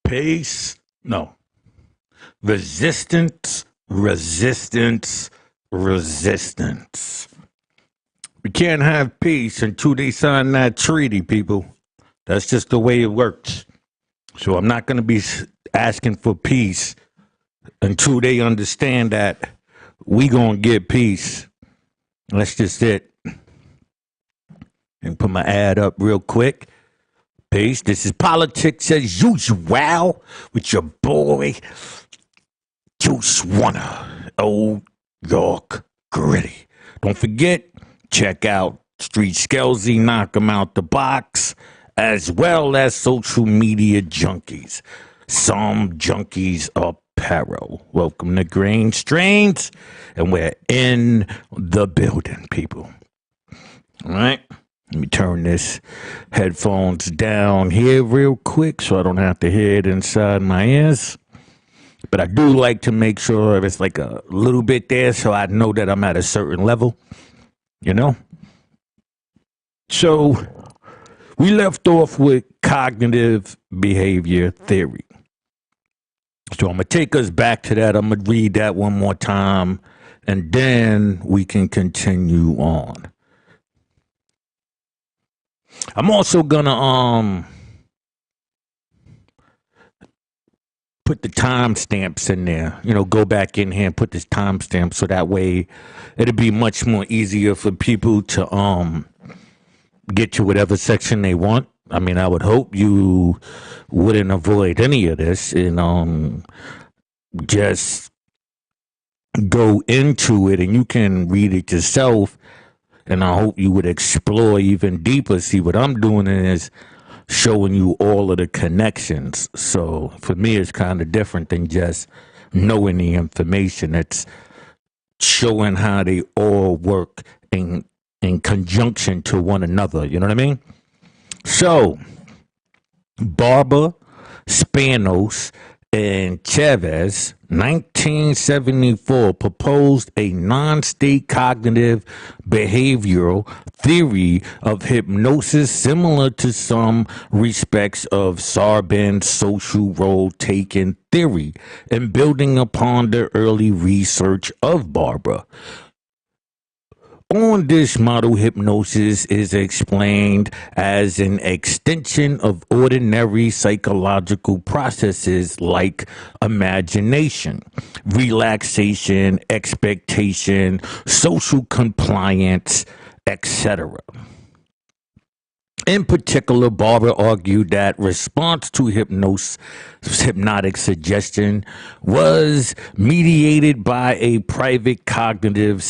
Peace. No. Resistance, resistance, resistance. We can't have peace until they sign that treaty, people. That's just the way it works. So I'm not going to be asking for peace until they understand that we going to get peace. That's just it. And put my ad up real quick. Peace. This is Politics as Usual with your boy, Juice Warner, Old York Gritty. Don't forget, check out Street Skelzy, Knock 'em Out the Box, as well as Social Media Junkies. Some Junkies Apparel. Welcome to Grain Strains, and we're in the building, people. All right. Let me turn this headphones down here real quick so I don't have to hear it inside my ears. But I do like to make sure it's like a little bit there so I know that I'm at a certain level, you know? So we left off with cognitive behavior theory. So I'm going to take us back to that. I'm going to read that one more time, and then we can continue on. I'm also gonna put the timestamps in there. You know, go back in here and put this timestamp so that way it'll be much more easier for people to get to whatever section they want. I mean, I would hope you wouldn't avoid any of this and just go into it and you can read it yourself. And I hope you would explore even deeper. See, what I'm doing is showing you all of the connections. So for me, it's kind of different than just knowing the information. It's showing how they all work in conjunction to one another. You know what I mean? So Barber, Spanos, and Chavez, 1974, proposed a non-state cognitive behavioral theory of hypnosis similar to some respects of Sarban's social role-taking theory and building upon the early research of Barber. On this model, hypnosis is explained as an extension of ordinary psychological processes like imagination, relaxation, expectation, social compliance, etc. In particular, Barber argued that response to hypnotic suggestion was mediated by a positive cognitive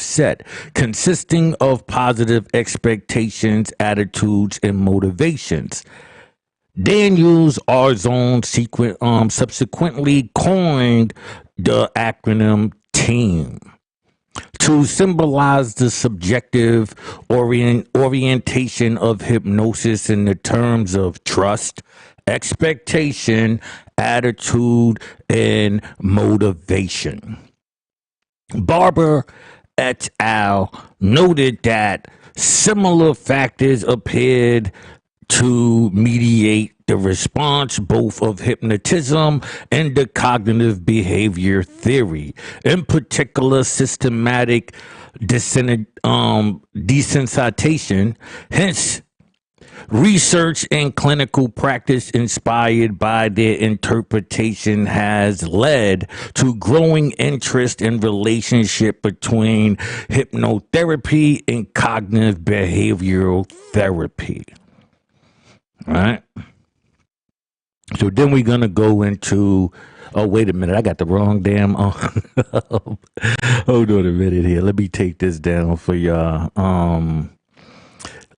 set, consisting of positive expectations, attitudes, and motivations. Daniels Arzon subsequently coined the acronym TEAM to symbolize the subjective orientation of hypnosis in the terms of trust, expectation, attitude, and motivation. Barber et al. Noted that similar factors appeared to mediate the response both of hypnotism and the cognitive behavior theory, in particular systematic desensitization. Hence, research and clinical practice inspired by their interpretation has led to growing interest in relationship between hypnotherapy and cognitive behavioral therapy. All right. So then we're going to go into, oh, wait a minute. I got the wrong damn, hold on a minute here. Let me take this down for y'all.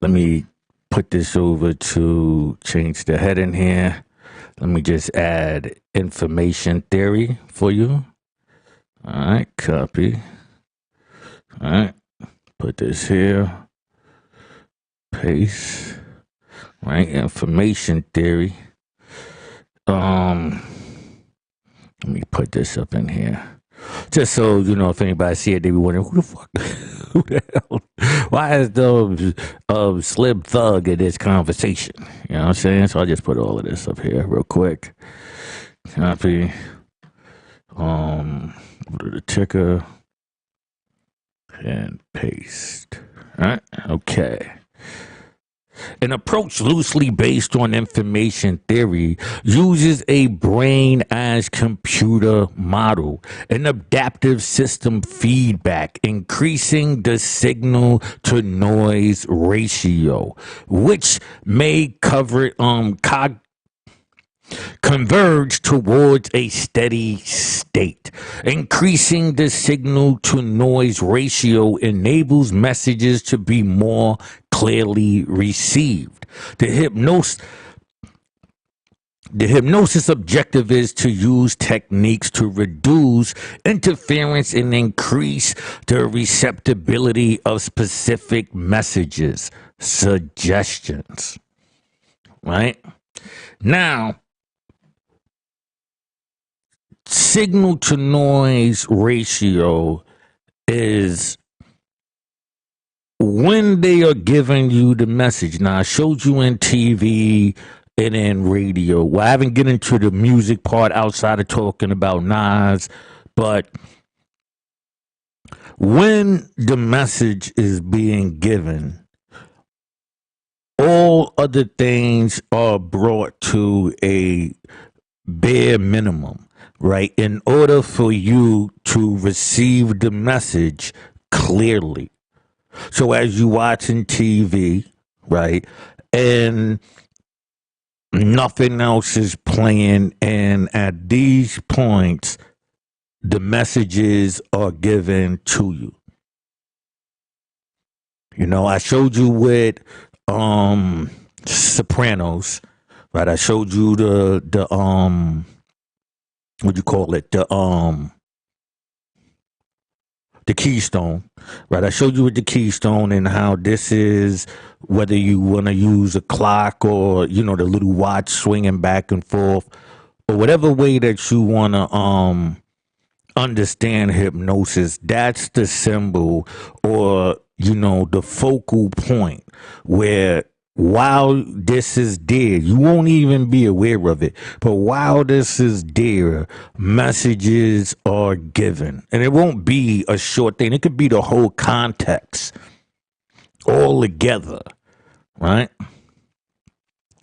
Let me put this over to change the heading here. Let me just add information theory for you. All right. Copy. All right. Put this here. Paste. All right. Information theory. Let me put this up in here. Just so you know, if anybody see it, they be wondering who the fuck, who the hell, why is the Slim Thug in this conversation? You know what I'm saying? So I just put all of this up here real quick. Copy. Go to the ticker and paste. All right. Okay. An approach loosely based on information theory uses a brain as computer model, an adaptive system feedback, increasing the signal to noise ratio, which may converge towards a steady state. Increasing the signal to noise ratio enables messages to be more clearly received. The hypnosis objective is to use techniques to reduce interference and increase the receptibility of specific messages, suggestions. Right? Now, signal to noise ratio is when they are giving you the message. Now, I showed you in TV and in radio. Well, I haven't get into the music part outside of talking about Nas, but when the message is being given, all other things are brought to a bare minimum, right? In order for you to receive the message clearly. So as you watching TV, right, and nothing else is playing, and at these points, the messages are given to you. You know, I showed you with Sopranos, right? I showed you the what you call it, the keystone, right? I showed you with the keystone and how this is, whether you want to use a clock or, you know, the little watch swinging back and forth, or whatever way that you want to understand hypnosis, that's the symbol, or, you know, the focal point where while this is there, you won't even be aware of it. But while this is there, messages are given. And it won't be a short thing. It could be the whole context all together, right?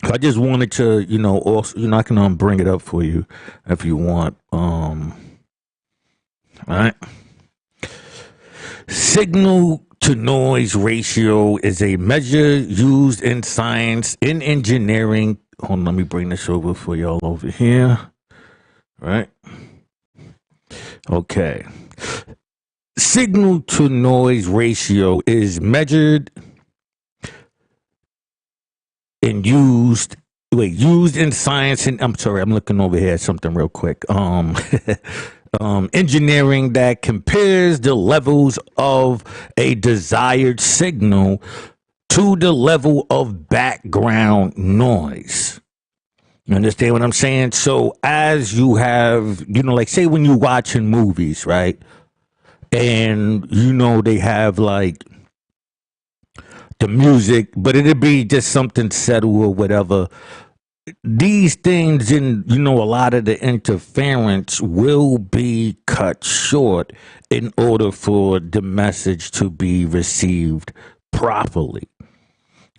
I just wanted to, you know, also, you know, I can bring it up for you if you want. Right? Signal to noise ratio is a measure used in science, in engineering. Hold on, let me bring this over for y'all over here. Right? Okay. Signal to noise ratio is measured and used in science, and I'm sorry, I'm looking over here at something real quick. Engineering that compares the levels of a desired signal to the level of background noise. You understand what I'm saying? So as you have, you know, like say when you're watching movies, right? And, you know, they have like the music, but it'd be just something settled or whatever. These things, in, you know, a lot of the interference will be cut short in order for the message to be received properly,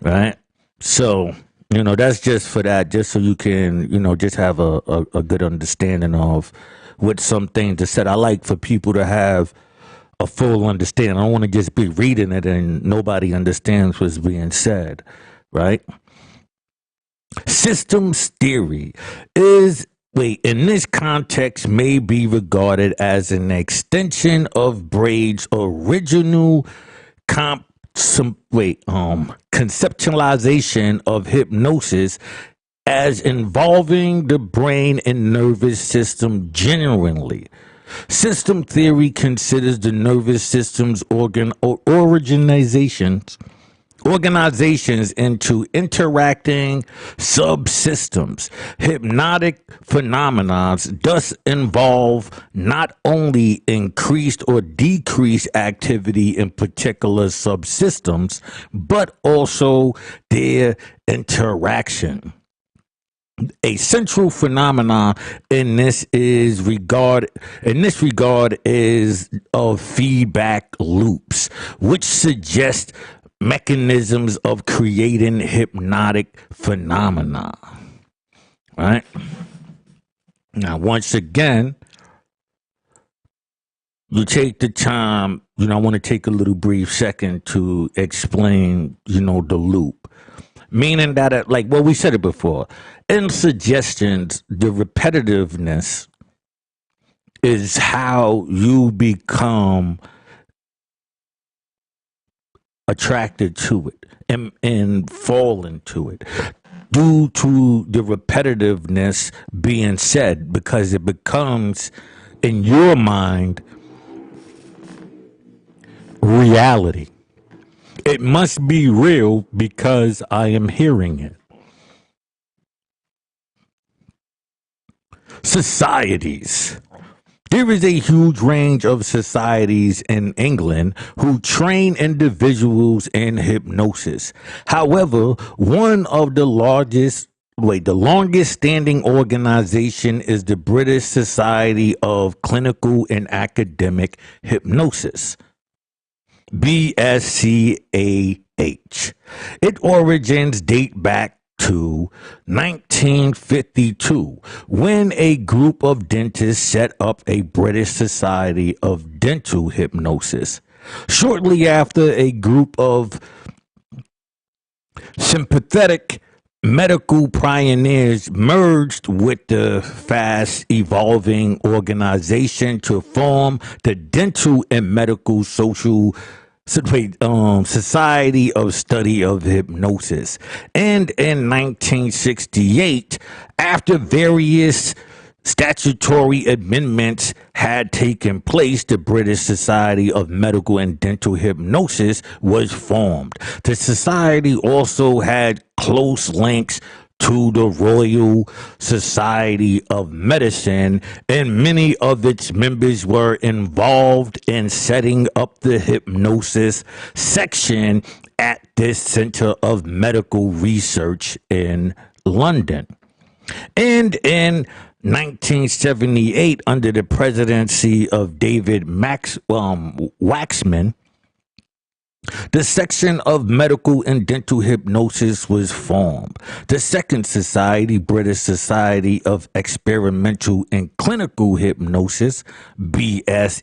right? So, you know, that's just for that, just so you can, you know, just have a good understanding of what some things are said. I like for people to have a full understanding. I don't want to just be reading it and nobody understands what's being said, right? Systems theory in this context may be regarded as an extension of Braid's original conceptualization of hypnosis as involving the brain and nervous system generally. System theory considers the nervous system's organizations organizations into interacting subsystems. Hypnotic phenomena thus involve not only increased or decreased activity in particular subsystems, but also their interaction. A central phenomenon in this regard is of feedback loops, which suggest mechanisms of creating hypnotic phenomena. Right? Now, once again, you take the time, I want to take a little brief second to explain, the loop. Meaning that, we said it before, in suggestions, the repetitiveness is how you become attracted to it and fall into it due to the repetitiveness being said, because it becomes in your mind reality. It must be real because I am hearing it. Societies. There is a huge range of societies in England who train individuals in hypnosis. However, one of the longest standing organization is the British Society of Clinical and Academic Hypnosis. BSCAH. Its origins date back to 1952, when a group of dentists set up a British Society of Dental Hypnosis. Shortly after, a group of sympathetic medical pioneers merged with the fast evolving organization to form the Dental and Medical Society of Study of Hypnosis. And in 1968, after various statutory amendments had taken place, the British Society of Medical and Dental Hypnosis was formed. The society also had close links to the Royal Society of Medicine, and many of its members were involved in setting up the hypnosis section at this Center of Medical Research in London. And in 1978, under the presidency of David Waxman, the section of medical and dental hypnosis was formed. The second society, British Society of Experimental and Clinical Hypnosis, BSECH,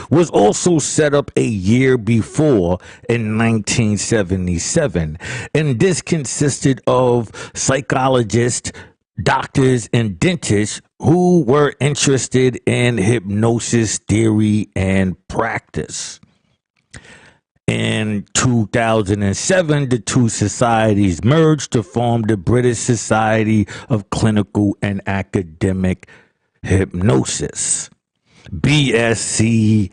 was also set up a year before in 1977. And this consisted of psychologists, doctors, and dentists who were interested in hypnosis theory and practice. In 2007, the two societies merged to form the British Society of Clinical and Academic Hypnosis, BSCAH.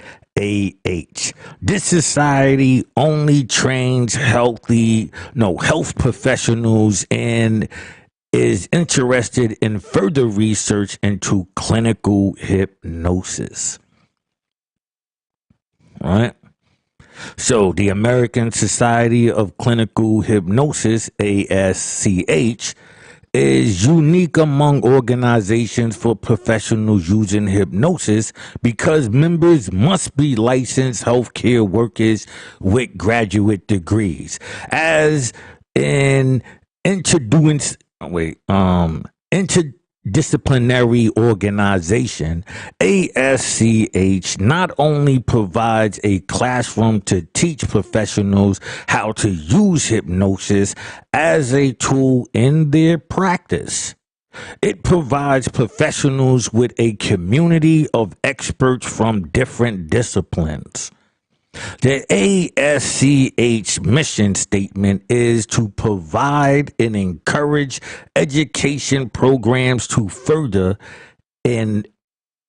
This society only trains health professionals and is interested in further research into clinical hypnosis. All right. So the American Society of Clinical Hypnosis, ASCH, is unique among organizations for professionals using hypnosis because members must be licensed healthcare workers with graduate degrees. As an interdisciplinary organization, ASCH not only provides a classroom to teach professionals how to use hypnosis as a tool in their practice. It provides professionals with a community of experts from different disciplines. The ASCH mission statement is to provide and encourage education programs to further in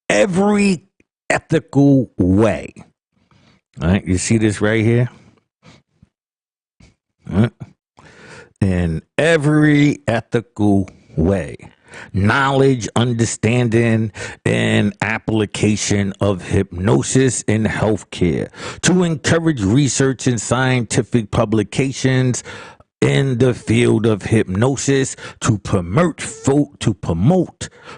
every ethical way. All right, you see this right here? right? In every ethical way. Knowledge, understanding, and application of hypnosis in healthcare to encourage research and scientific publications in the field of hypnosis to promote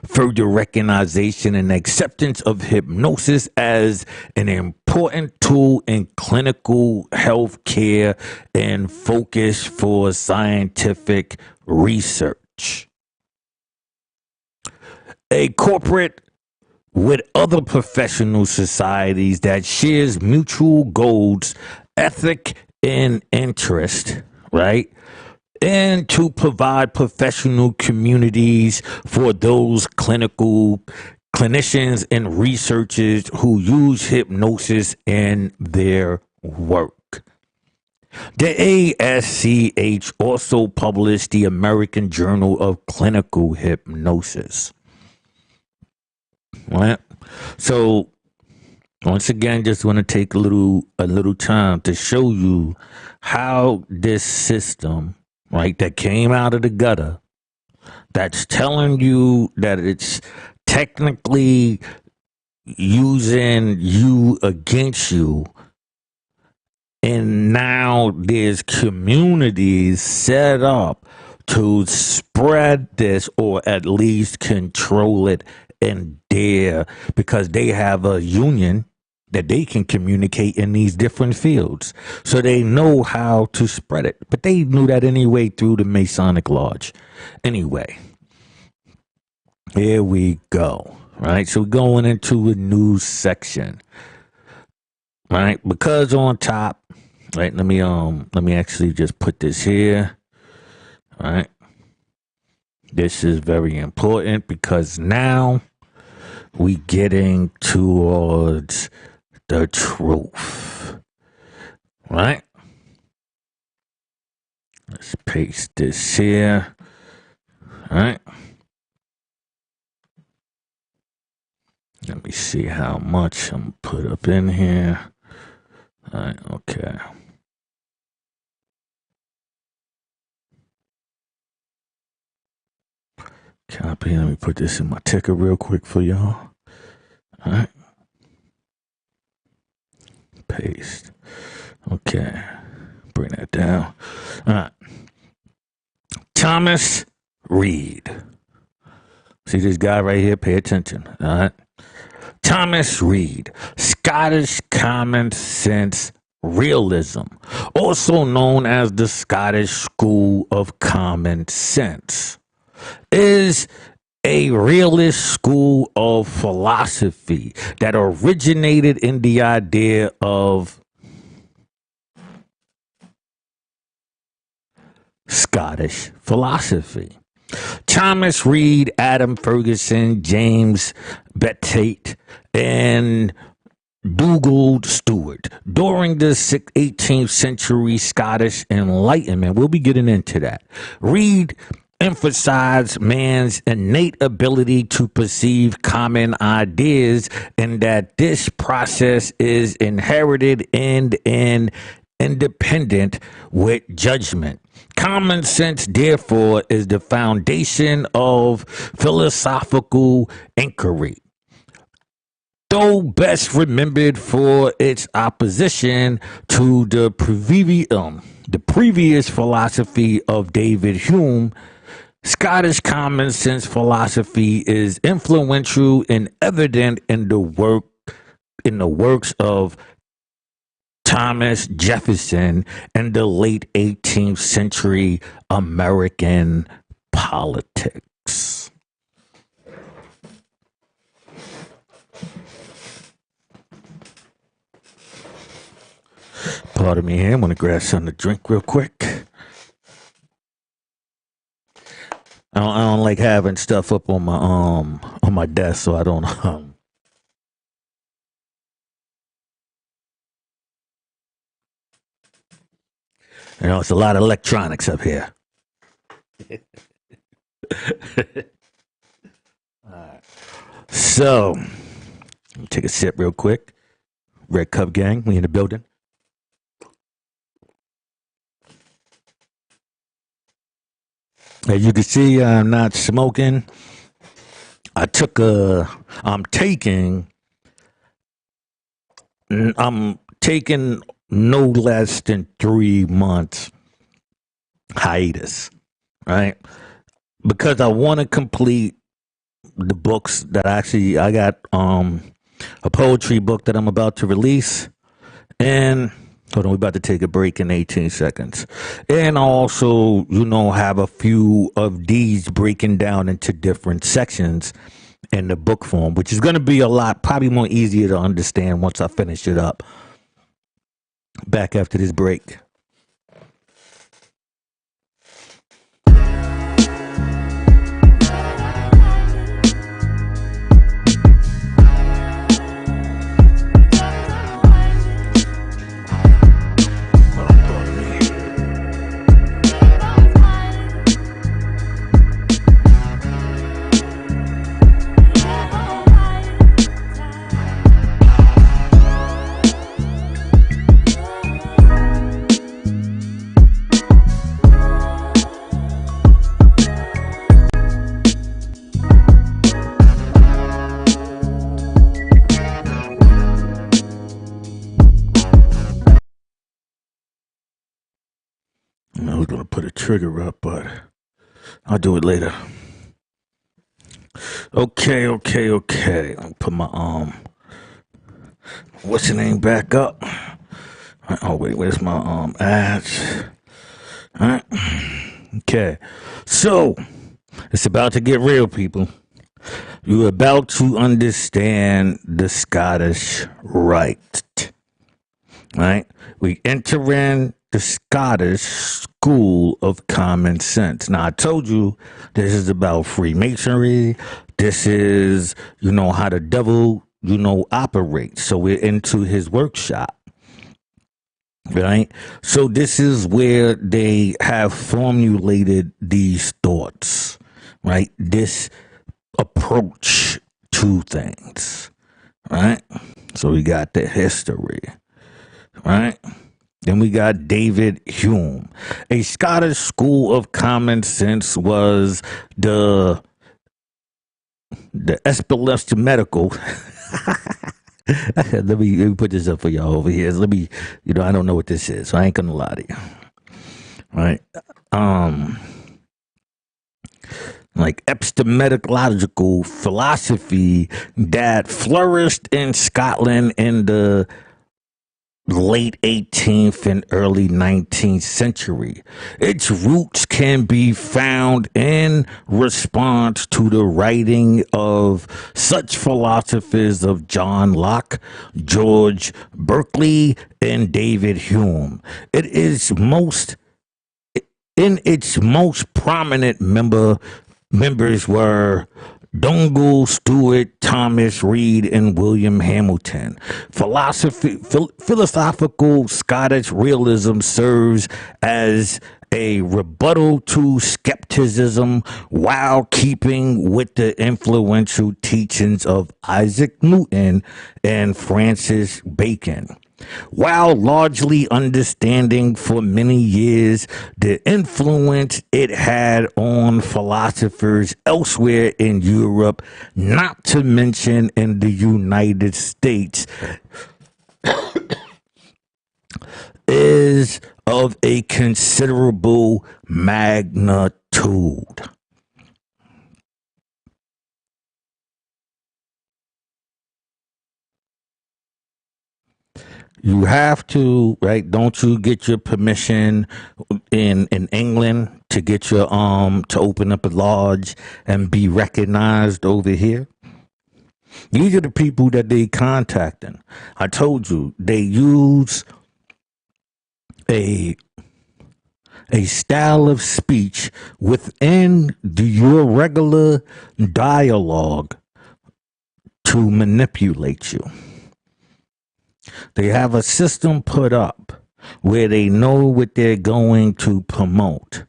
further recognition and acceptance of hypnosis as an important tool in clinical health care and focus for scientific research. A corporate with other professional societies that shares mutual goals, ethic, and interest, right? And to provide professional communities for those clinicians and researchers who use hypnosis in their work. The ASCH also published the American Journal of Clinical Hypnosis. Right? So once again, just want to take a little time to show you how this system, right, that came out of the gutter, that's telling you that it's technically using you against you. And now there's communities set up to spread this or at least control it in there because they have a union that they can communicate in these different fields. So they know how to spread it. But they knew that anyway through the Masonic Lodge. Anyway, here we go. Right? So we're going into a new section. Right? Because on top, right, let me actually just put this here. All right. This is very important because now we getting towards the truth. Right? Let's paste this here. All right. Let me see how much I'm put up in here. All right, okay. Copy. Let me put this in my ticker real quick for y'all. All right. Paste. Okay. Bring that down. All right. Thomas Reed. See this guy right here? Pay attention. All right. Thomas Reed, Scottish Common Sense Realism, also known as the Scottish School of Common Sense, is a realist school of philosophy that originated in the idea of Scottish philosophy. Thomas Reed, Adam Ferguson, James Bettate, and Dougal Stewart. During the 18th century Scottish Enlightenment, we'll be getting into that. Reed emphasized man's innate ability to perceive common ideas and that this process is inherited and independent with judgment. Common sense, therefore, is the foundation of philosophical inquiry. Though best remembered for its opposition to the previous philosophy of David Hume, Scottish common sense philosophy is influential and evident in the works of Thomas Jefferson and the late 18th century American politics. Pardon me here. I'm going to grab something to drink real quick. I don't like having stuff up on my desk, so I don't it's a lot of electronics up here. All right. So, let me take a sip real quick. Red Cup Gang, we in the building. As you can see, I'm not smoking. I'm taking, I'm taking no less than 3 months hiatus, right? Because I want to complete the books that I got a poetry book that I'm about to release. And hold on, we're about to take a break in 18 seconds. And I also, have a few of these breaking down into different sections in the book form, which is going to be probably more easier to understand once I finish it up. Back after this break. I was gonna put a trigger up, but I'll do it later. Okay. I'll put my what's the name back up? Oh wait, where's my ads? All right. Okay. So it's about to get real, people. You're about to understand the Scottish Rite. Right? We enter in the Scottish School of Common Sense. Now, I told you this is about Freemasonry. This is, how the devil, operates. So we're into his workshop. Right? So this is where they have formulated these thoughts. Right? This approach to things. Right? So we got the history. Right? Then we got David Hume. A Scottish School of Common Sense was the Espelester Medical. let me put this up for y'all over here. I don't know what this is, so I ain't gonna lie to you. Right? Like epistemological philosophy that flourished in Scotland in the late 18th and early 19th century. Its roots can be found in response to the writing of such philosophers of John Locke, George Berkeley, and David Hume. It is in its most prominent members were Dongle, Stewart, Thomas Reid, and William Hamilton. Philosophical Scottish realism serves as a rebuttal to skepticism while keeping with the influential teachings of Isaac Newton and Francis Bacon. While largely understanding for many years the influence it had on philosophers elsewhere in Europe, not to mention in the United States, is of a considerable magnitude. You have to, right? Don't you get your permission in England to get your to open up a lodge and be recognized over here? These are the people that they contacting. I told you they use a style of speech within your regular dialogue to manipulate you. They have a system put up where they know what they're going to promote.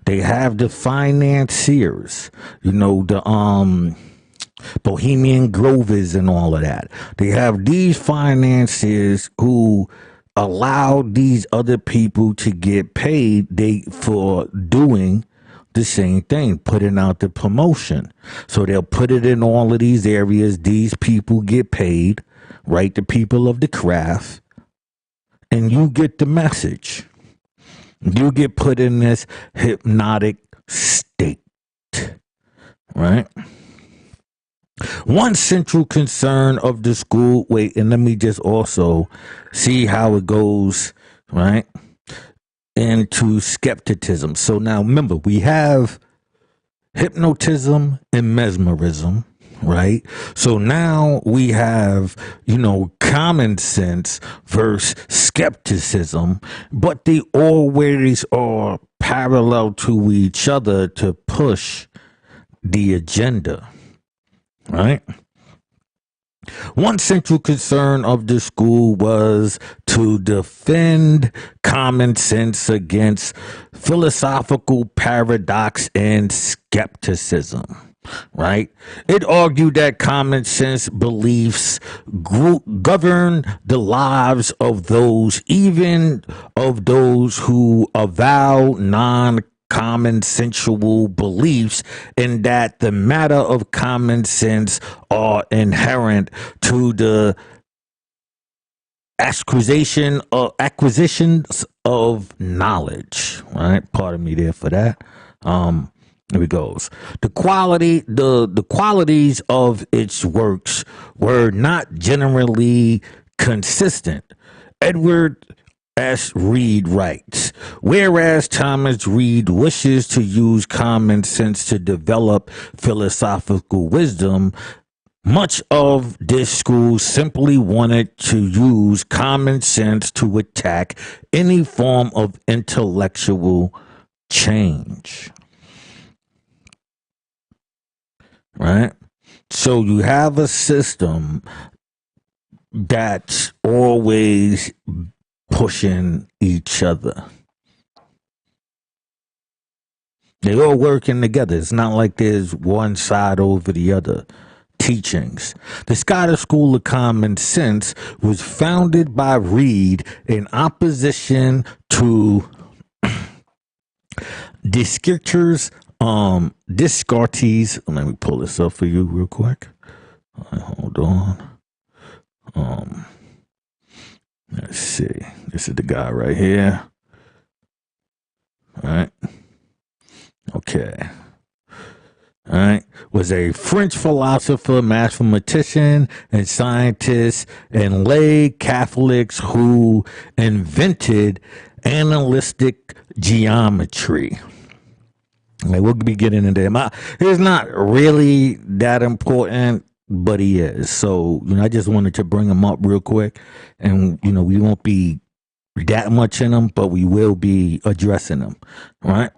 They have the financiers, the Bohemian Grovers and all of that. They have these financiers who allow these other people to get paid for doing the same thing, putting out the promotion. So they'll put it in all of these areas. These people get paid, right? The people of the craft, and you get the message. You get put in this hypnotic state, right? One central concern of the school, wait, and let me just also see how it goes, right, into skepticism. So now remember, we have hypnotism and mesmerism, right? So now we have, common sense versus skepticism, but they always are parallel to each other to push the agenda, right? One central concern of the school was to defend common sense against philosophical paradox and skepticism, right? It argued that common sense beliefs govern the lives of those, even of those who avow non-common sensual beliefs, and that the matter of common sense are inherent to the acquisitions of knowledge, right? Pardon me there for that. Here it goes. The qualities of its works were not generally consistent. Edward S. Reed writes, whereas Thomas Reed wishes to use common sense to develop philosophical wisdom, much of this school simply wanted to use common sense to attack any form of intellectual change. Right? So you have a system that's always pushing each other. They're all working together. It's not like there's one side over the other. Teachings. The Scottish School of Common Sense was founded by Reed in opposition to Descartes. Let me pull this up for you real quick. Hold on. Let's see. This is the guy right here. All right. Okay. All right. Was a French philosopher, mathematician, and scientist, and lay Catholics who invented analytic geometry. Like, we'll be getting into him. He's not really that important, but he is. So, I just wanted to bring him up real quick. And, we won't be that much in him, but we will be addressing him. Right?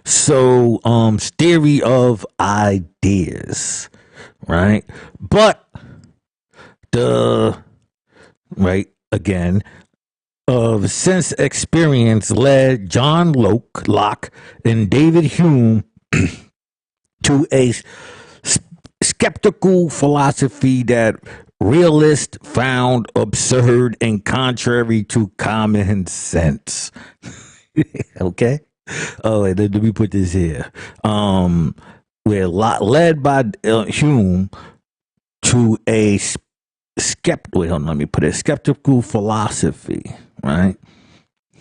So, theory of ideas. Right? But again, of sense experience led John Locke and David Hume to a skeptical philosophy that realists found absurd and contrary to common sense. Okay? Oh, wait, let me put this here. We're led by Hume to a skeptical philosophy, right?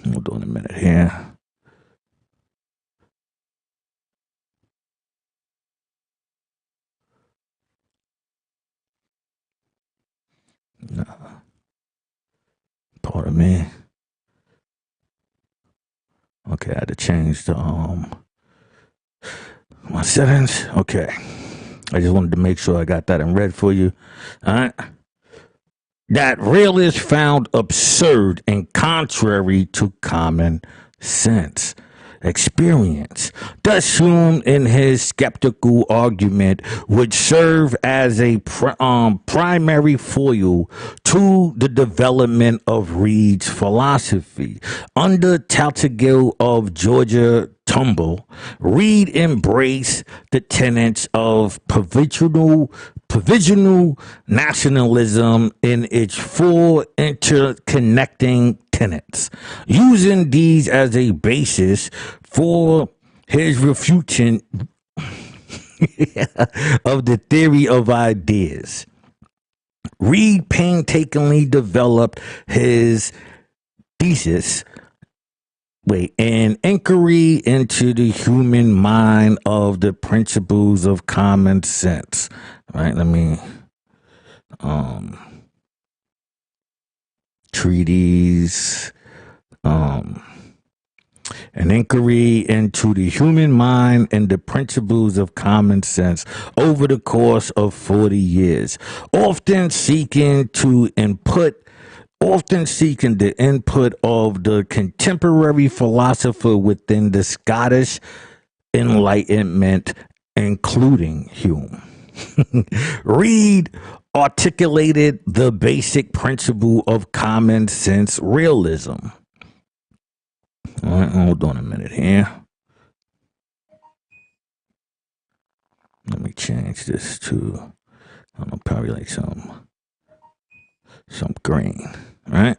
Hold on a minute here. Pardon me. Okay, I had to change the my settings. Okay. I just wanted to make sure I got that in red for you. All right. That realists found absurd and contrary to common sense experience. Thus, Hume, in his skeptical argument, would serve as a primary foil to the development of Reed's philosophy. Under Taltagill of Georgia tumble, Reed embraced the tenets of provisional nationalism in its four interconnecting tenets, using these as a basis for his refutation of the theory of ideas. Reed painstakingly developed his thesis, an inquiry into the human mind of the principles of common sense. Right, let me treatise, an inquiry into the human mind and the principles of common sense over the course of 40 years, often seeking the input of the contemporary philosopher within the Scottish Enlightenment, including Hume. Reed articulated the basic principle of common sense realism. All right, hold on a minute here. Let me change this to, I don't know, probably like some green, right?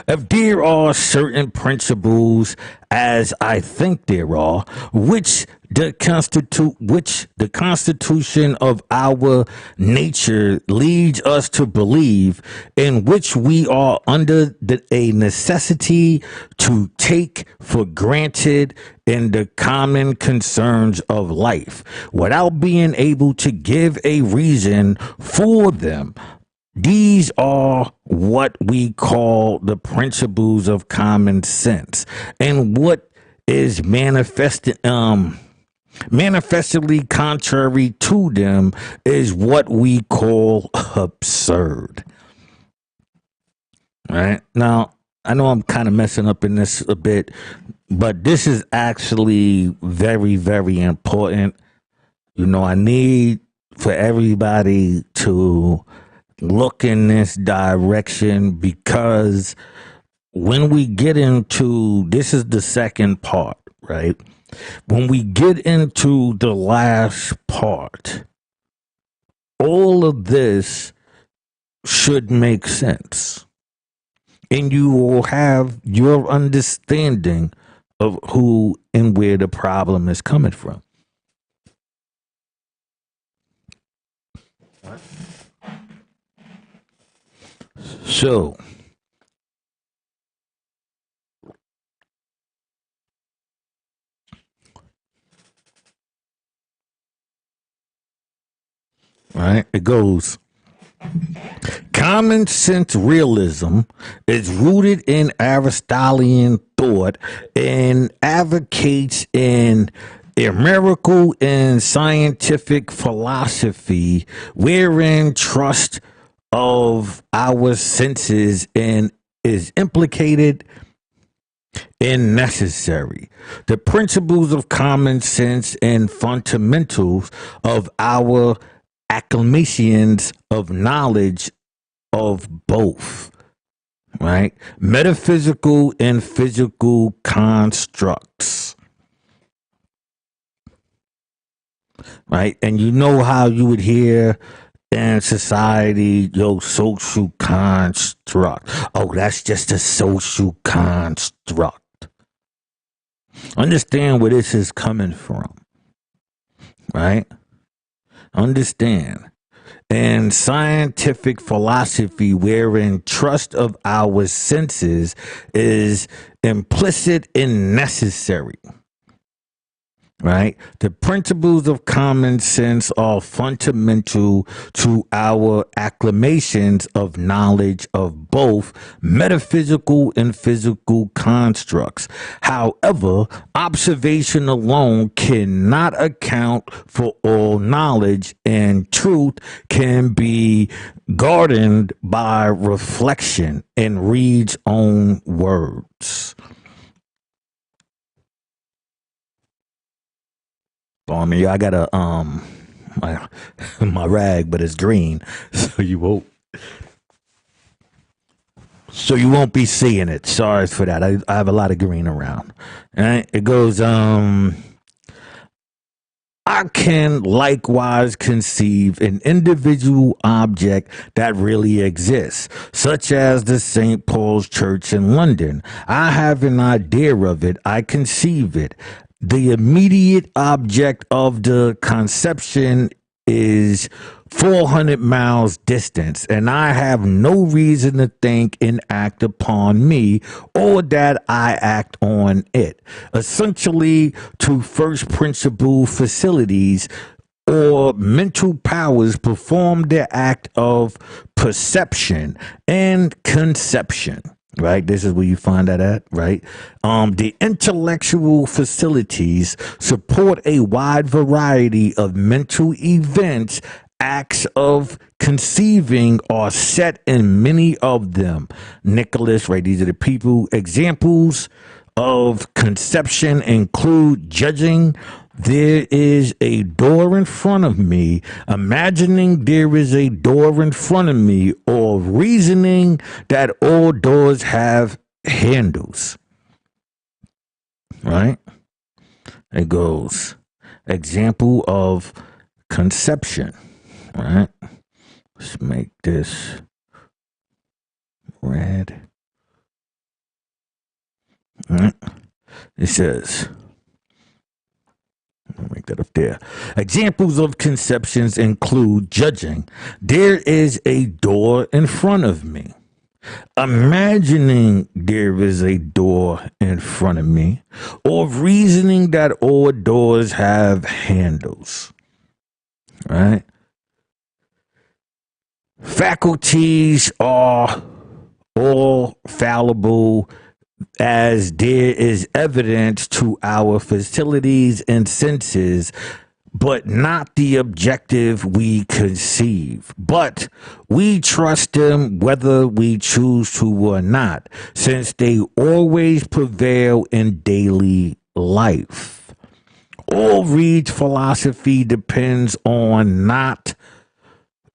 If there are certain principles, as I think there are, which the constitution of our nature leads us to believe, in which we are under a necessity to take for granted in the common concerns of life, without being able to give a reason for them. These are what we call the principles of common sense, and what is manifestly contrary to them is what we call absurd. Right now, I know I'm kind of messing up in this a bit, but this is actually very, very important. I need for everybody to look in this direction, because when we get into, this is the second part, right? When we get into the last part, all of this should make sense, and you will have your understanding of who and where the problem is coming from. So, right, it goes. Common sense realism is rooted in Aristotelian thought and advocates an empirical and scientific philosophy wherein trust of our senses and is implicated and necessary. The principles of common sense and fundamentals of our acclamations of knowledge of both, right? Metaphysical and physical constructs, right? And you know how you would hear in society, social construct. Oh, that's just a social construct. Understand where this is coming from, right? Understand. And scientific philosophy, wherein trust of our senses is implicit and necessary. Right? The principles of common sense are fundamental to our acclamations of knowledge of both metaphysical and physical constructs. However, observation alone cannot account for all knowledge, and truth can be garnered by reflection in Reed's own words. I mean, I got my rag, but it's green, so you won't. So you won't be seeing it. Sorry for that. I have a lot of green around. All right. It goes, I can likewise conceive an individual object that really exists, such as the St. Paul's Church in London. I have an idea of it. I conceive it. The immediate object of the conception is 400 miles distance, and I have no reason to think and act upon me or that I act on it. Essentially, to first principle facilities or mental powers perform the act of perception and conception. Right, this is where you find that at, right? The intellectual facilities support a wide variety of mental events. Acts of conceiving are set in many of them. Nicholas, right? These are the people. Examples of conception include judging. There is a door in front of me, imagining there is a door in front of me, or reasoning that all doors have handles. Right? It goes, example of conception. Right? Let's make this red. Right? It says, I'll make that up there. Examples of conceptions include judging. There is a door in front of me. Imagining there is a door in front of me, or reasoning that all doors have handles. Right? Faculties are all fallible, as there is evidence to our facilities and senses, but not the objective we conceive. But we trust them whether we choose to or not, since they always prevail in daily life. All Reid's philosophy depends on not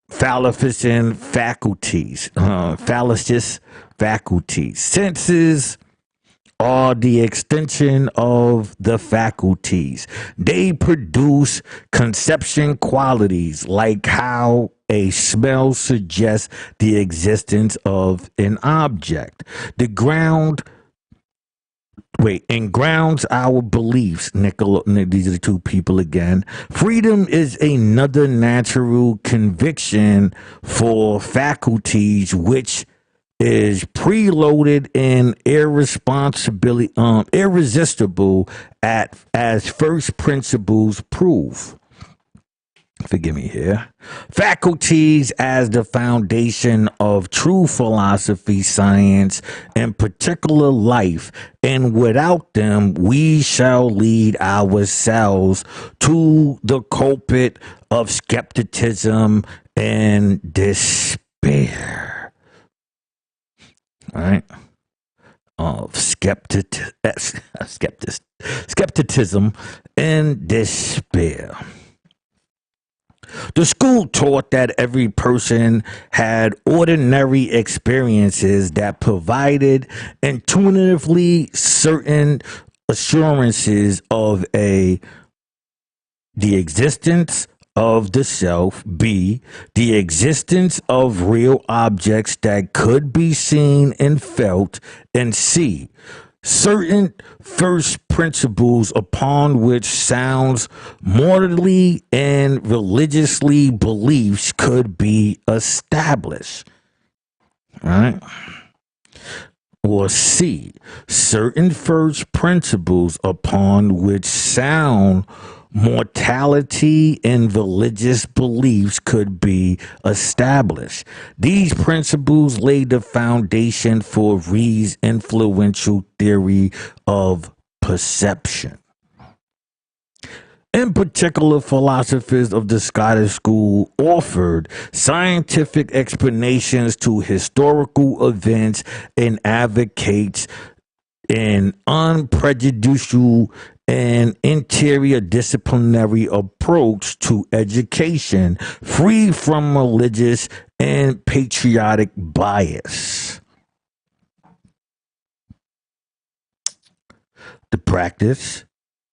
fallacious faculties. Senses are the extension of the faculties. They produce conception qualities, like how a smell suggests the existence of an object. And grounds our beliefs. These are the two people again. Freedom is another natural conviction for faculties, which is preloaded and irresistible as first principles prove. Forgive me here. Faculties as the foundation of true philosophy, science, and particular life, and without them we shall lead ourselves to the culprit of skepticism and despair. All right? Of skepticism and despair. The school taught that every person had ordinary experiences that provided intuitively certain assurances of the existence of the self, B, the existence of real objects that could be seen and felt, and C, certain first principles upon which sounds, morally and religiously beliefs could be established. Right? Or C, certain first principles upon which sound, mortality and religious beliefs could be established. These principles laid the foundation for Reid's influential theory of perception. In particular, philosophers of the Scottish school offered scientific explanations to historical events and advocates an unprejudicial and interior disciplinary approach to education, free from religious and patriotic bias. practice,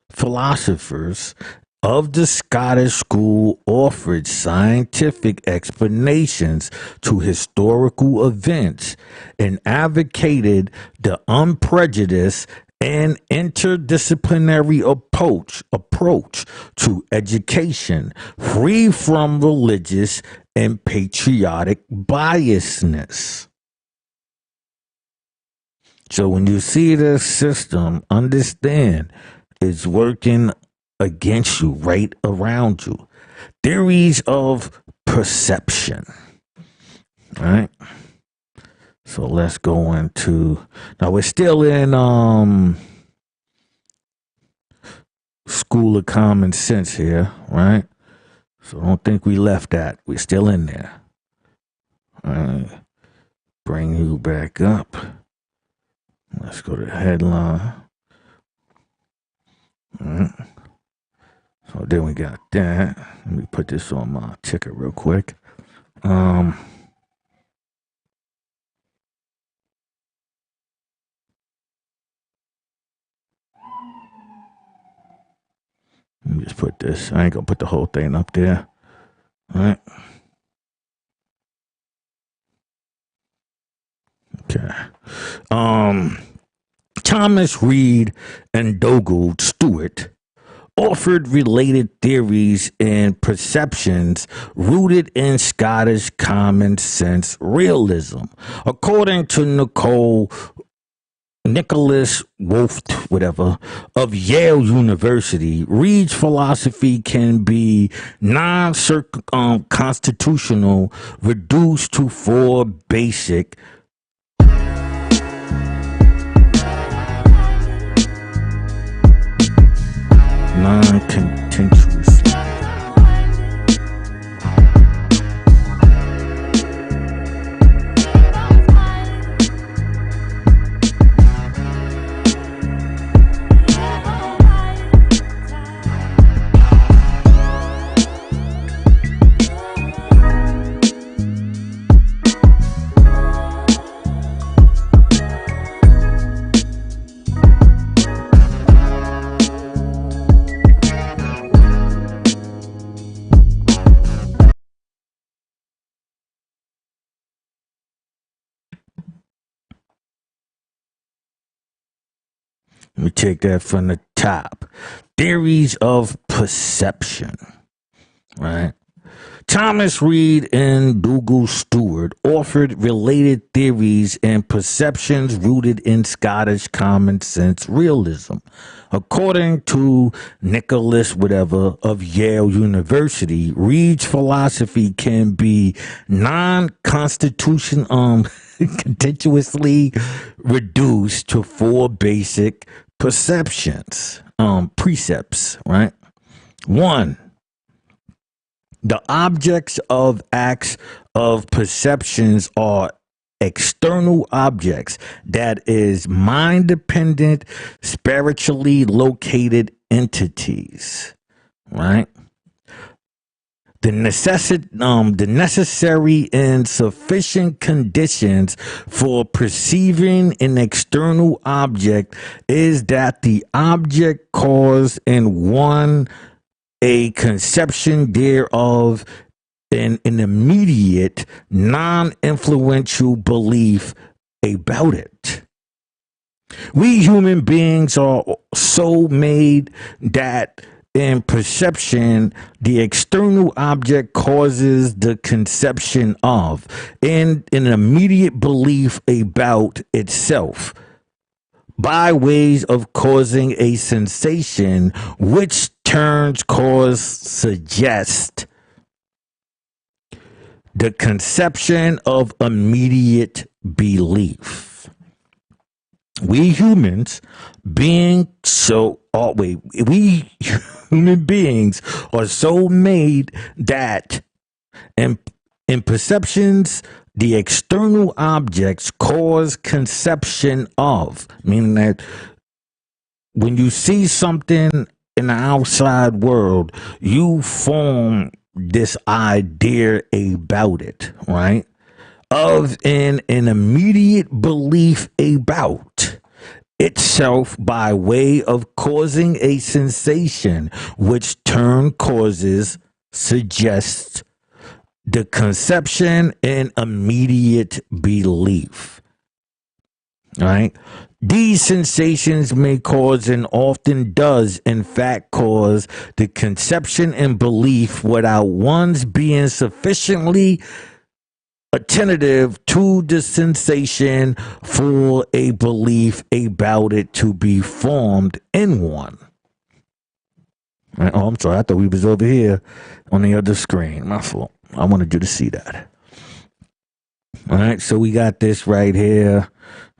philosophers of the Scottish school offered scientific explanations to historical events and advocated the unprejudiced and interdisciplinary approach to education, free from religious and patriotic biasness. So when you see this system, understand it's working against you, right around you. Theories of perception. All right. So let's go into, now we're still in School of Common Sense here, right? So don't think we left that. We're still in there. All right. Bring you back up. Let's go to the headline. All right. So then we got that. Let me put this on my ticker real quick. Let me just put this. I ain't gonna put the whole thing up there. All right. Okay. Thomas Reed and Dougald Stewart offered related theories and perceptions rooted in Scottish common sense realism. According to Nicholas Wolf, of Yale University, Reed's philosophy can be non-constitutional, reduced to four basic non-contentious. Let me take that from the top. Theories of perception, right? Thomas Reed and Dougald Stewart offered related theories and perceptions rooted in Scottish common sense realism. According to Nicholas of Yale University, Reed's philosophy can be non-constitutional, contentiously reduced to four basic precepts, right? One, the objects of acts of perceptions are external objects, that is, mind-dependent, spiritually located entities, right? The necessary and sufficient conditions for perceiving an external object is that the object cause in one a conception thereof, and an immediate, non-influential belief about it. We human beings are so made that in perception, the external object causes the conception of, and an immediate belief about itself, by ways of causing a sensation, which turns cause suggest the conception of immediate belief. We humans we human beings are so made that in perceptions, the external objects cause conception of, meaning that when you see something in the outside world, you form this idea about it, right? Of an immediate belief about. itself by way of causing a sensation, which turn causes, suggests the conception and immediate belief. All right. These sensations may cause and often does, in fact, cause the conception and belief without one's being sufficiently attentive to the sensation for a belief about it to be formed in one. Oh, I'm sorry. I thought we was over here on the other screen. My fault. I wanted you to see that. All right. So we got this right here.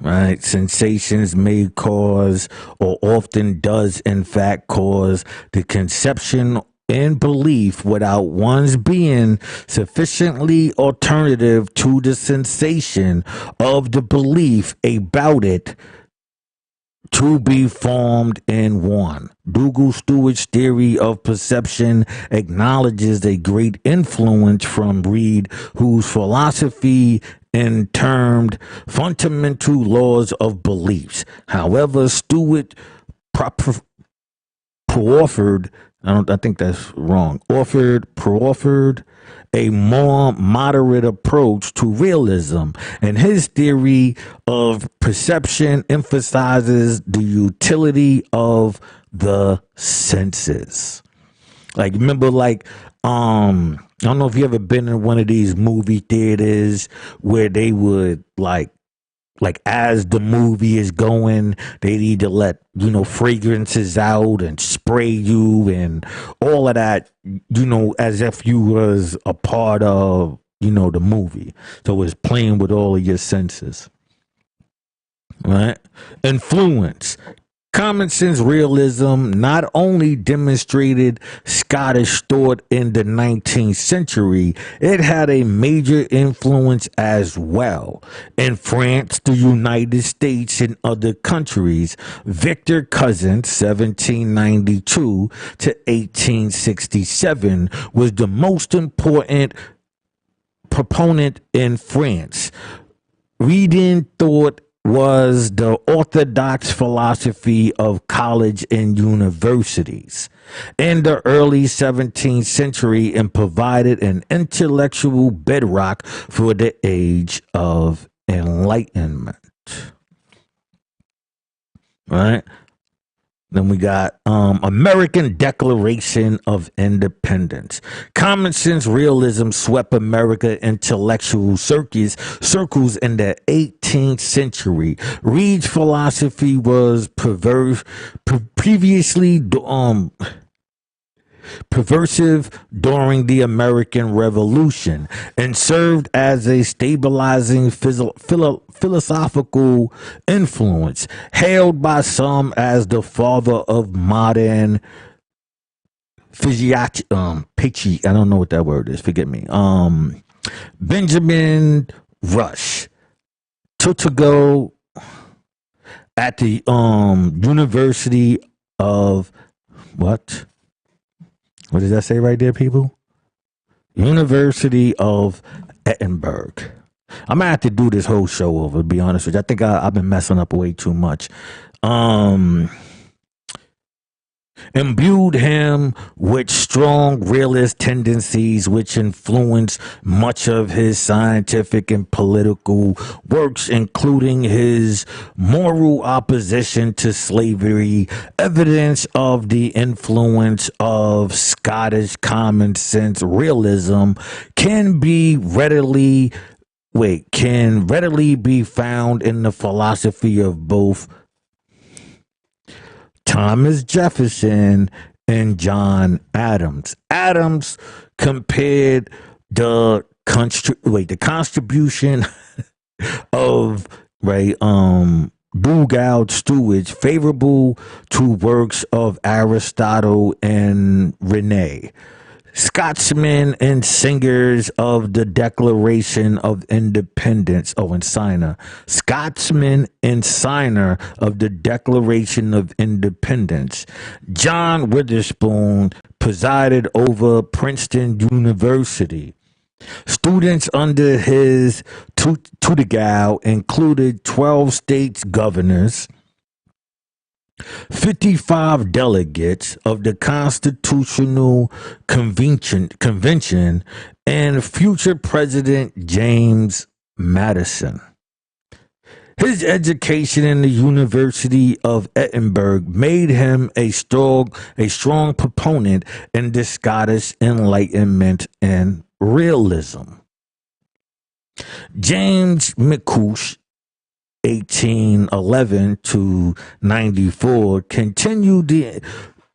Right. Sensations may cause or often does, in fact, cause the conception and belief without one's being sufficiently alternative to the sensation of the belief about it to be formed in one. Dougal Stewart's theory of perception acknowledges a great influence from Reid, whose philosophy and termed fundamental laws of beliefs. However, Stewart proffered, I think that's wrong, proffered a more moderate approach to realism, and his theory of perception emphasizes the utility of the senses. Like, remember, like, I don't know if you ever been in one of these movie theaters where they would like as the movie is going, they'd either let, fragrances out and spray you and all of that, as if you was a part of, the movie. So it's playing with all of your senses. Right? Influence. Common sense realism not only demonstrated Scottish thought in the 19th century, it had a major influence as well. In France, the United States, and other countries, Victor Cousin, 1792 to 1867, was the most important proponent in France. Reading thought was the orthodox philosophy of college and universities in the early 17th century and provided an intellectual bedrock for the age of enlightenment. Right? Then we got American Declaration of Independence. Common sense realism swept America intellectual circles in the 18th century. Reid's philosophy was previously perversive during the American Revolution and served as a stabilizing philosophical influence, hailed by some as the father of modern physiology. I don't know what that word is. Forget me. Benjamin Rush to go at the University of what? What does that say right there, people? University of Edinburgh. I'm gonna have to do this whole show over, to be honest with you. I think I've been messing up way too much. Imbued him with strong realist tendencies which influenced much of his scientific and political works, including his moral opposition to slavery. Evidence of the influence of Scottish common sense realism can readily be found in the philosophy of both Thomas Jefferson and John Adams. Adams compared the contribution of Dougal Stewart's favorable to works of Aristotle and Rene, Scotsmen and singers of the Declaration of Independence. And signer. Scotsman and signer of the Declaration of Independence. John Witherspoon presided over Princeton University. Students under his tutelage included 12 states governors, 55 delegates of the Constitutional Convention and future President James Madison. His education in the University of Edinburgh made him a strong proponent in the Scottish Enlightenment and realism. James McCouche, 1811 to 94, continued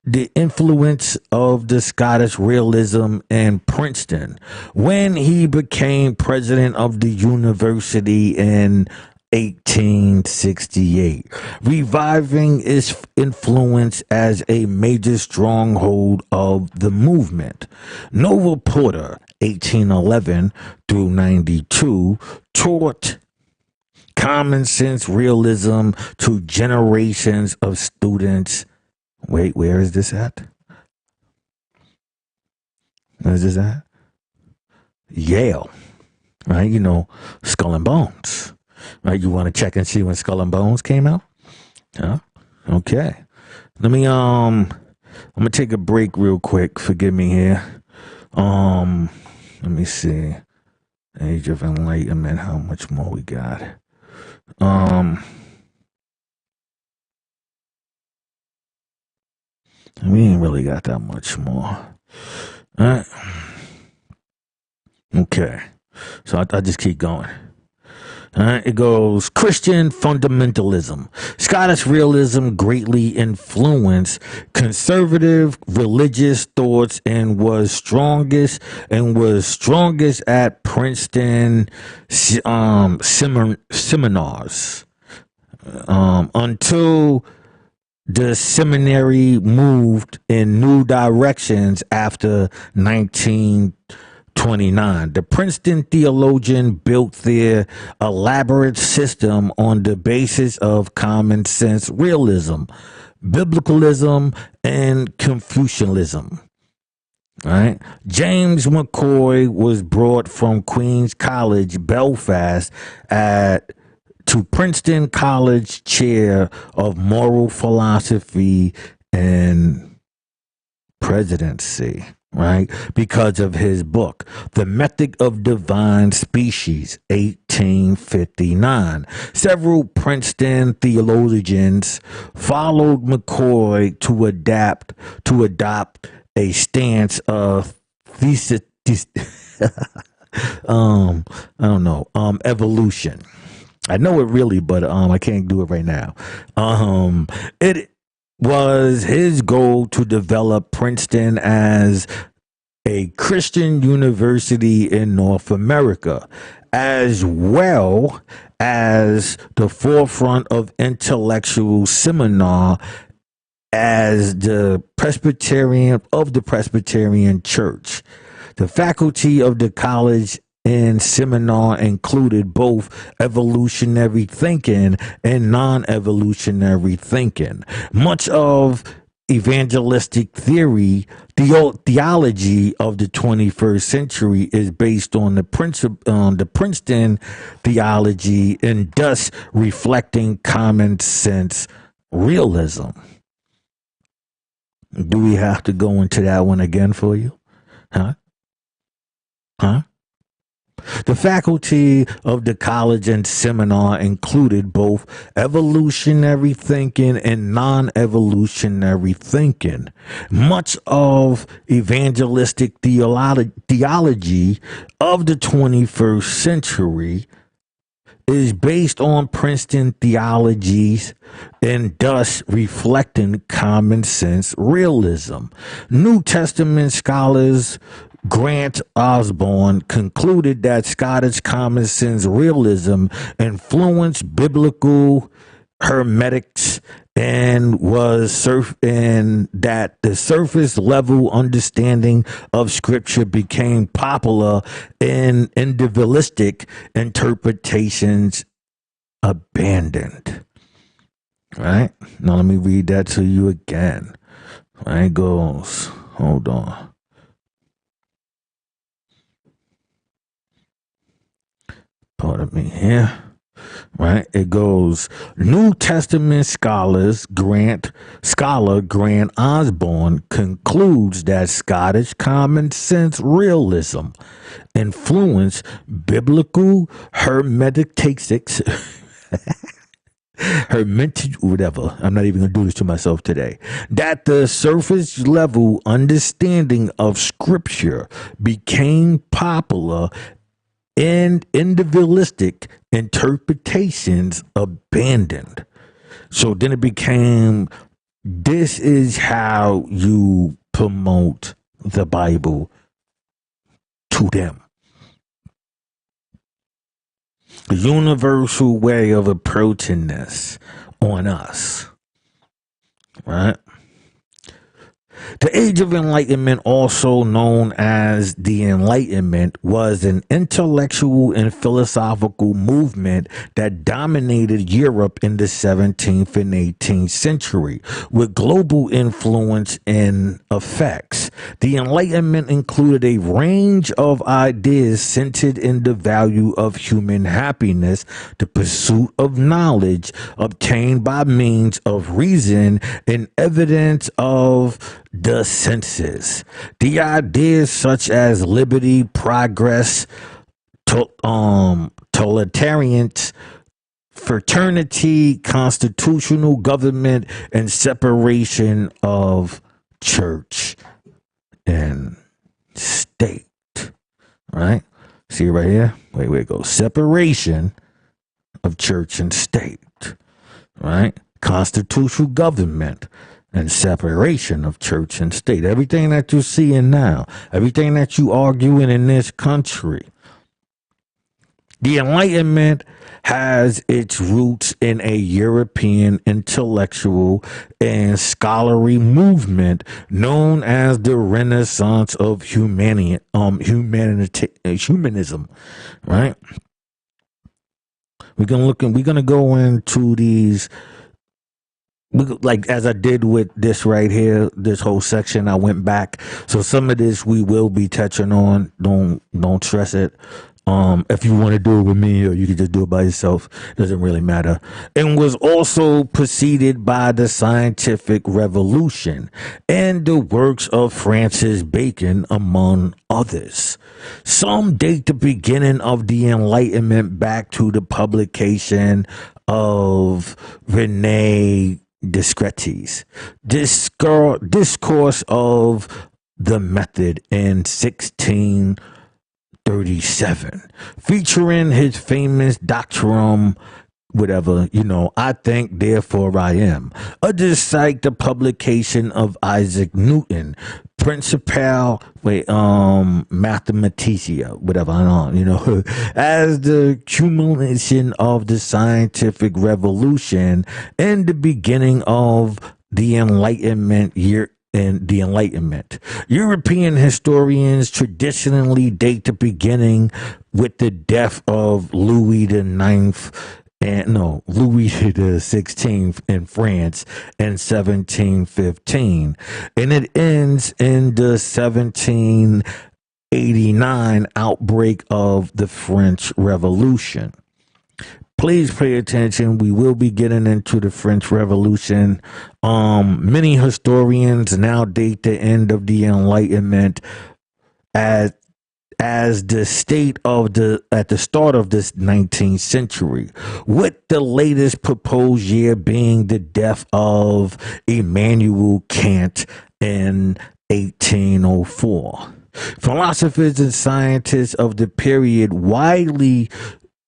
the influence of the Scottish realism in Princeton when he became president of the university in 1868, reviving its influence as a major stronghold of the movement. Nova Porter, 1811 through 92, taught common sense realism to generations of students. Wait, where is this at? Where is this at? Yale, right? You know, Skull and Bones. Right, you want to check and see when Skull and Bones came out? Yeah. Okay. Let me I'm gonna take a break real quick. Forgive me here. Let me see. Age of Enlightenment, how much more we got? We ain't really got that much more. All right. Okay. So I just keep going. It goes Christian fundamentalism. Scottish realism greatly influenced conservative religious thoughts and was strongest at Princeton seminars until the seminary moved in new directions after 1929. The Princeton theologian built their elaborate system on the basis of common sense realism, biblicalism, and Confucianism. Right? James McCoy was brought from Queen's College, Belfast, to Princeton College Chair of Moral Philosophy and Presidency, right? Because of his book, The Method of Divine Species, 1859. Several Princeton theologians followed McCoy to adopt a stance of evolution. I know it really, but I can't do it right now. It was his goal to develop Princeton as a Christian university in North America, as well as the forefront of intellectual seminar as the Presbyterian Church. The faculty of the college and seminar included both evolutionary thinking and non-evolutionary thinking. Much of evangelistic theology of the 21st century is based on the Princeton theology and thus reflecting common sense realism. Do we have to go into that one again for you? Huh? The faculty of the college and seminar included both evolutionary thinking and non-evolutionary thinking. Much of evangelistic theology of the 21st century is based on Princeton theologies and thus reflecting common sense realism. New Testament scholars Grant Osborne concluded that Scottish common sense realism influenced biblical hermeneutics and that the surface level understanding of scripture became popular and individualistic interpretations abandoned. Right? Now let me read that to you again. It goes, hold on. Pardon me here. right? It goes, New Testament scholar Grant Osborne concludes that Scottish common sense realism influenced biblical hermeneutics, whatever. I'm not even gonna do this to myself today. That the surface level understanding of scripture became popular and individualistic interpretations abandoned. So then it became, this is how you promote the Bible to them. A universal way of approaching this on us, right? The Age of Enlightenment, also known as the Enlightenment, was an intellectual and philosophical movement that dominated Europe in the 17th and 18th century, with global influence and effects. The Enlightenment included a range of ideas centered in the value of human happiness, the pursuit of knowledge obtained by means of reason, and evidence of the senses. The ideas such as liberty, progress, totalitarians, fraternity, constitutional government, and separation of church and state. Right? See right here? Wait, it goes. Separation of church and state. Right? Constitutional government and separation of church and state. Everything that you're seeing now, everything that you arguing in this country. The Enlightenment has its roots in a European intellectual and scholarly movement known as the Renaissance of humanism, right? We're gonna go into these. Like as I did with this right here, this whole section, I went back. So some of this we will be touching on. Don't stress it. If you want to do it with me, or you can just do it by yourself, doesn't really matter. And was also preceded by the scientific revolution and the works of Francis Bacon, among others. Some date the beginning of the Enlightenment back to the publication of Rene Descartes' Discourse of the Method in 1637, featuring his famous doctrine, whatever, I think, therefore I am. Others cite the publication of Isaac Newton, Principia, Mathematica, whatever, as the culmination of the scientific revolution and the beginning of the Enlightenment year. And the Enlightenment. European historians traditionally date the beginning with the death of Louis the XVI in France in 1715, and it ends in the 1789 outbreak of the French Revolution. Please pay attention. We will be getting into the French Revolution. Many historians now date the end of the Enlightenment as the state of at the start of this 19th century, with the latest proposed year being the death of Immanuel Kant in 1804. Philosophers and scientists of the period widely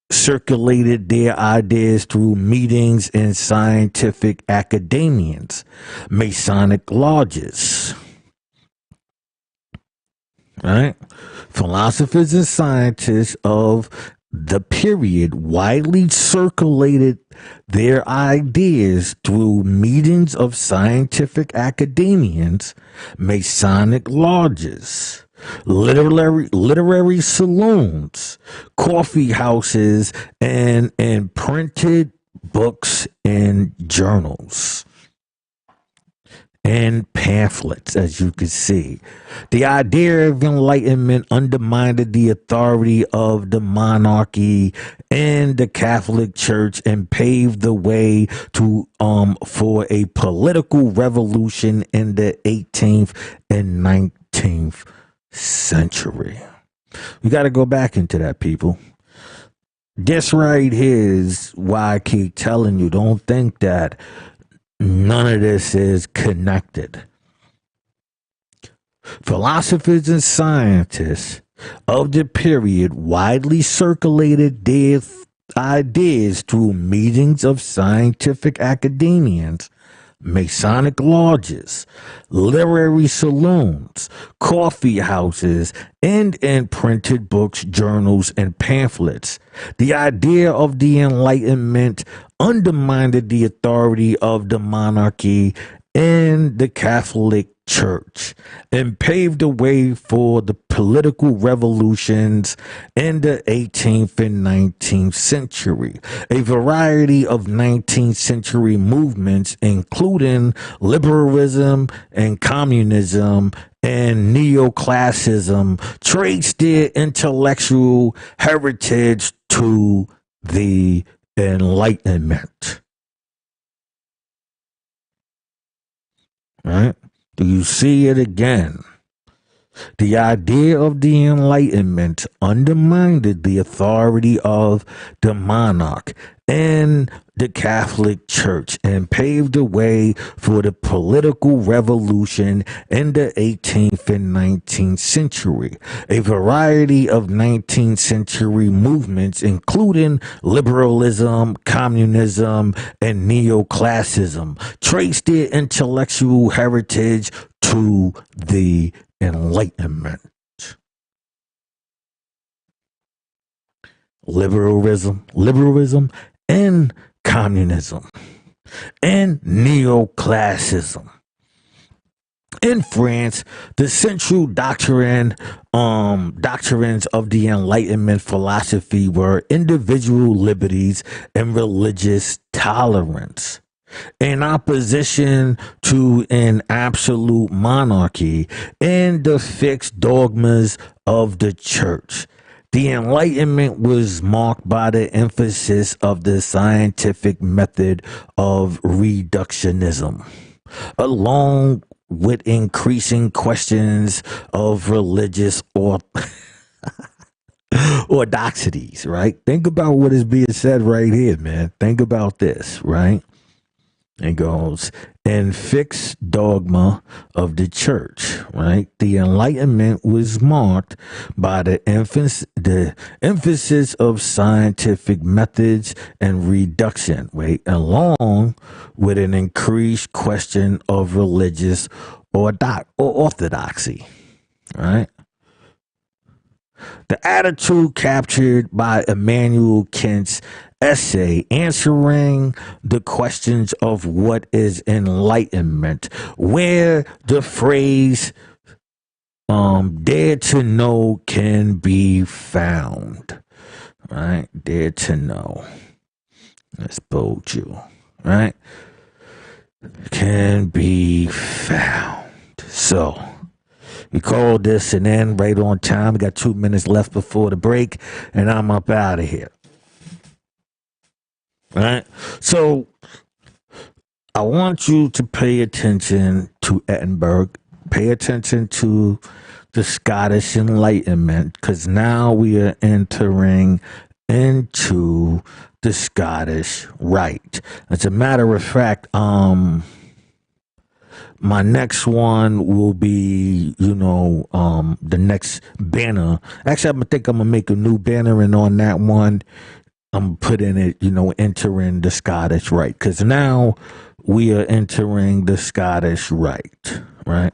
circulated their ideas through meetings in scientific academias, Masonic lodges. Right? Philosophers and scientists of the period widely circulated their ideas through meetings of scientific academians, Masonic lodges, literary saloons, coffee houses, and printed books and journals. and pamphlets, as you can see. The idea of enlightenment undermined the authority of the monarchy and the Catholic Church and paved the way to for a political revolution in the 18th and 19th century. We got to go back into that, people. This right here is why I keep telling you, don't think that none of this is connected. Philosophers and scientists of the period widely circulated their ideas through meetings of scientific academians, Masonic lodges, literary saloons, coffee houses, and in printed books, journals, and pamphlets. The idea of the Enlightenment undermined the authority of the monarchy and the Catholic Church and paved the way for the political revolutions in the 18th and 19th century. A variety of 19th century movements, including liberalism and communism and neoclassicism, trace their intellectual heritage to the Enlightenment. Right? Do you see it again? The idea of the Enlightenment undermined the authority of the monarch and the Catholic Church and paved the way for the political revolution in the 18th and 19th century. A variety of 19th century movements, including liberalism, communism, and neoclassicism, trace their intellectual heritage to the Enlightenment. Liberalism and communism and neoclassicism. In France, the central doctrines of the Enlightenment philosophy were individual liberties and religious tolerance. In opposition to an absolute monarchy and the fixed dogmas of the church. The Enlightenment was marked by the emphasis of the scientific method of reductionism, along with increasing questions of religious orthodoxies, right? Think about what is being said right here, man. Think about this, right? It goes, and fixed dogma of the church, right? The Enlightenment was marked by the emphasis of scientific methods and reduction, right? Along with an increased question of religious orthodoxy, right? The attitude captured by Immanuel Kant's essay answering the questions of what is enlightenment, where the phrase dare to know can be found. Right? Dare to know. Let's bold you. Right? Can be found. So we call this an end right on time. We got 2 minutes left before the break, and I'm up out of here. Right? So I want you to pay attention to Edinburgh. Pay attention to the Scottish Enlightenment, because now we are entering into the Scottish Rite. As a matter of fact, my next one will be, the next banner. Actually, I think I'm going to make a new banner, and on that one, I'm putting it, entering the Scottish Rite. Because now we are entering the Scottish Rite, right?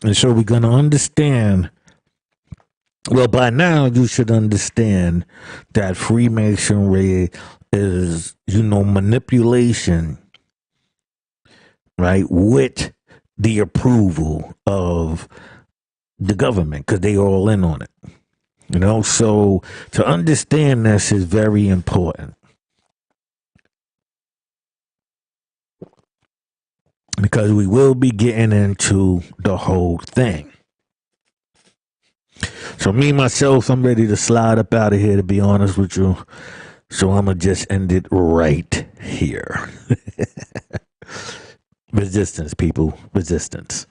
And so we're going to understand. Well, by now you should understand that Freemasonry is, manipulation, right, with the approval of the government, because they all in on it, You know, so to understand this is very important because we will be getting into the whole thing. So me myself, I'm ready to slide up out of here, to be honest with you. So I'm gonna just end it right here. Resistance, people, resistance.